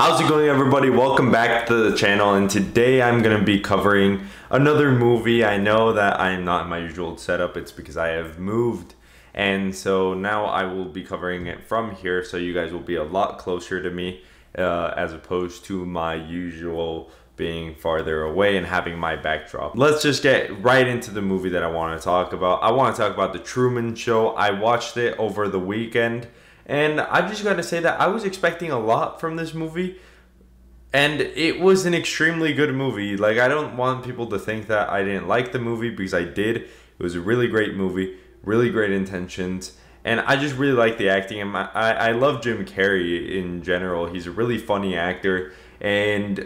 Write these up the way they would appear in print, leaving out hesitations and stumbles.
How's it going, everybody? Welcome back to the channel, and today I'm going to be covering another movie. I know that I'm not in my usual setup. It's because I have moved, and so now I will be covering it from here, so you guys will be a lot closer to me as opposed to my usual being farther away and having my backdrop. Let's just get right into the movie that I want to talk about. I want to talk about The Truman Show. I watched it over the weekend, and I just got to say that I was expecting a lot from this movie, and it was an extremely good movie. Like, I don't want people to think that I didn't like the movie, because I did. It was a really great movie, really great intentions, and I just really like the acting. And I love Jim Carrey in general. He's a really funny actor, and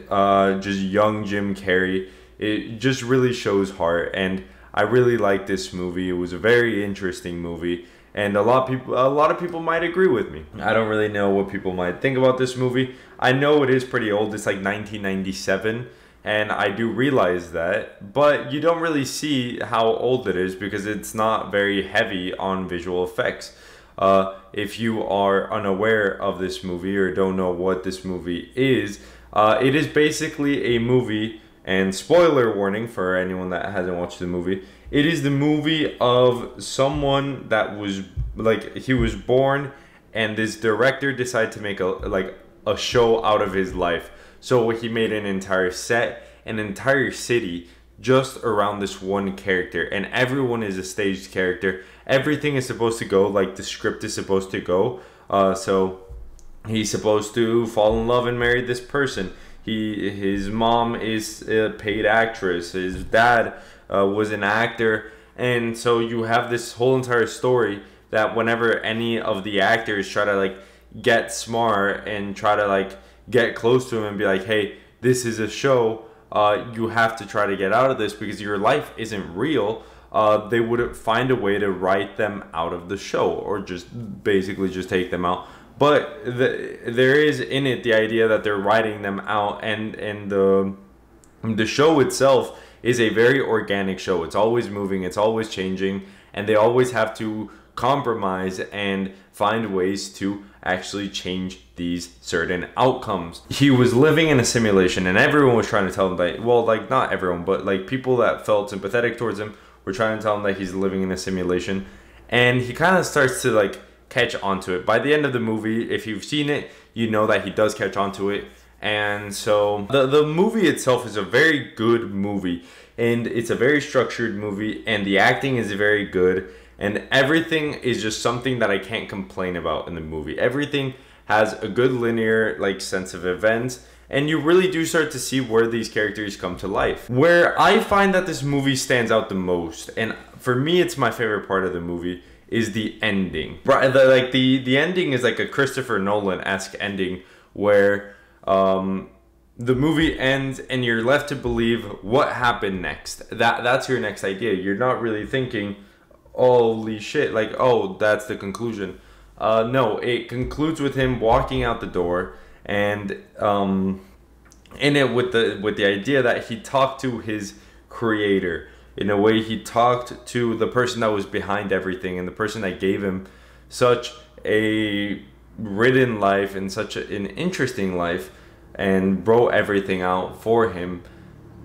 just young Jim Carrey, it just really shows heart, and I really like this movie. It was a very interesting movie, and a lot of people might agree with me. I don't really know what people might think about this movie. I know it is pretty old. It's like 1997, and I do realize that, but you don't really see how old it is because it's not very heavy on visual effects. If you are unaware of this movie or don't know what this movie is, it is basically a movie, and spoiler warning for anyone that hasn't watched the movie, it is the movie of someone that was, like, he was born, and this director decided to make a show out of his life. So he made an entire set, an entire city just around this one character, and everyone is a staged character. Everything is supposed to go like the script is supposed to go. So he's supposed to fall in love and marry this person. His mom is a paid actress. His dad was an actor. And so you have this whole entire story that whenever any of the actors try to like get smart and try to like get close to him and be like, hey, this is a show, you have to try to get out of this because your life isn't real. They would find a way to write them out of the show, or just basically just take them out. But there is in it the idea that they're writing them out, and the show itself is a very organic show. It's always moving, it's always changing, and they always have to compromise and find ways to actually change these certain outcomes. He was living in a simulation, and everyone was trying to tell him that, well, like, not everyone, but like people that felt sympathetic towards him were trying to tell him that he's living in a simulation, and he kind of starts to like catch onto it. By the end of the movie, if you've seen it, you know that he does catch onto it. And so the movie itself is a very good movie, and it's a very structured movie, and the acting is very good, and everything is just something that I can't complain about in the movie. Everything has a good linear like sense of events, and you really do start to see where these characters come to life. Where I find that this movie stands out the most, and for me it's my favorite part of the movie, is the ending. Right, the ending is like a Christopher Nolan-esque ending where the movie ends and you're left to believe what happened next. That's your next idea. You're not really thinking, holy shit, like, oh, that's the conclusion. No, it concludes with him walking out the door, and in it with the idea that he talked to his creator. In a way, he talked to the person that was behind everything, and the person that gave him such a written life and such an interesting life and wrote everything out for him.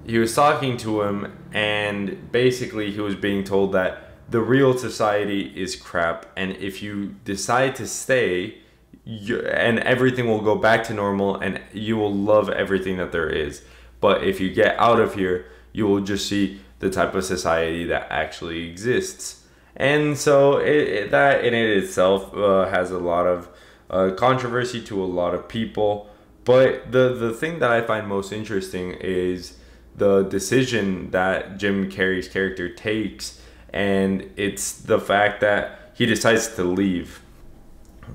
He was talking to him, and basically he was being told that the real society is crap, and if you decide to stay, and everything will go back to normal, and you will love everything that there is. But if you get out of here, you will just see the type of society that actually exists. And so that in it itself has a lot of controversy to a lot of people. But the thing that I find most interesting is the decision that Jim Carrey's character takes, and it's the fact that he decides to leave.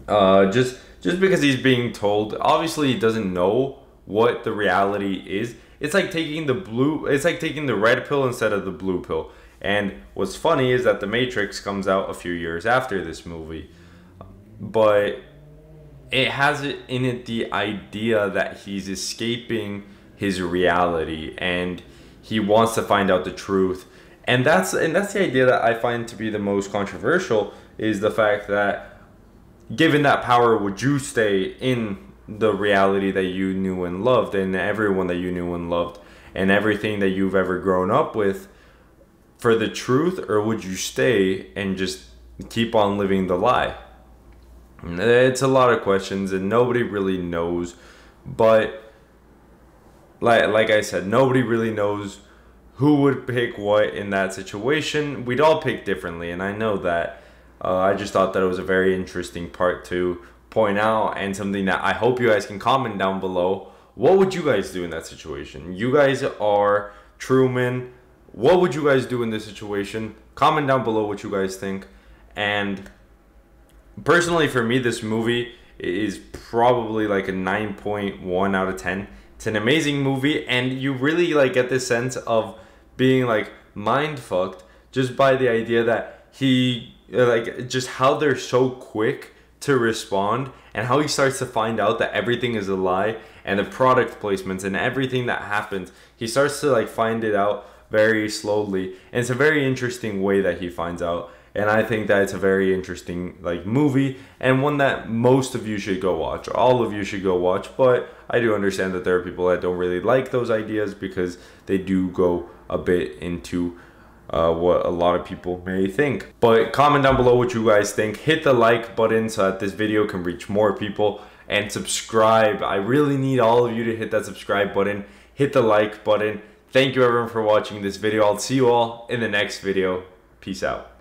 Just because he's being told, obviously he doesn't know what the reality is. It's like taking the red pill instead of the blue pill. And what's funny is that The Matrix comes out a few years after this movie, but it has in it the idea that he's escaping his reality and he wants to find out the truth. And that's the idea that I find to be the most controversial, is the fact that given that power, would you stay in the reality that you knew and loved, and everyone that you knew and loved, and everything that you've ever grown up with for the truth, or would you stay and just keep on living the lie? It's a lot of questions and nobody really knows, but like I said, nobody really knows who would pick what in that situation. We'd all pick differently, and I know that. I just thought that it was a very interesting part to point out, and something that I hope you guys can comment down below. What would you guys do in that situation? You guys are Truman. What would you guys do in this situation? Comment down below what you guys think. And personally, for me, this movie is probably like a 9.1 out of 10. It's an amazing movie, and you really like get this sense of being like mind fucked just by the idea that he like just how they're so quick to respond, and how he starts to find out that everything is a lie, and the product placements and everything that happens, he starts to like find it out very slowly, and it's a very interesting way that he finds out. And I think that it's a very interesting like movie, and one that most of you should go watch. All of you should go watch, but I do understand that there are people that don't really like those ideas because they do go a bit into what a lot of people may think. But comment down below what you guys think. Hit the like button so that this video can reach more people, and subscribe. I really need all of you to hit that subscribe button, hit the like button. Thank you everyone for watching this video. I'll see you all in the next video. Peace out.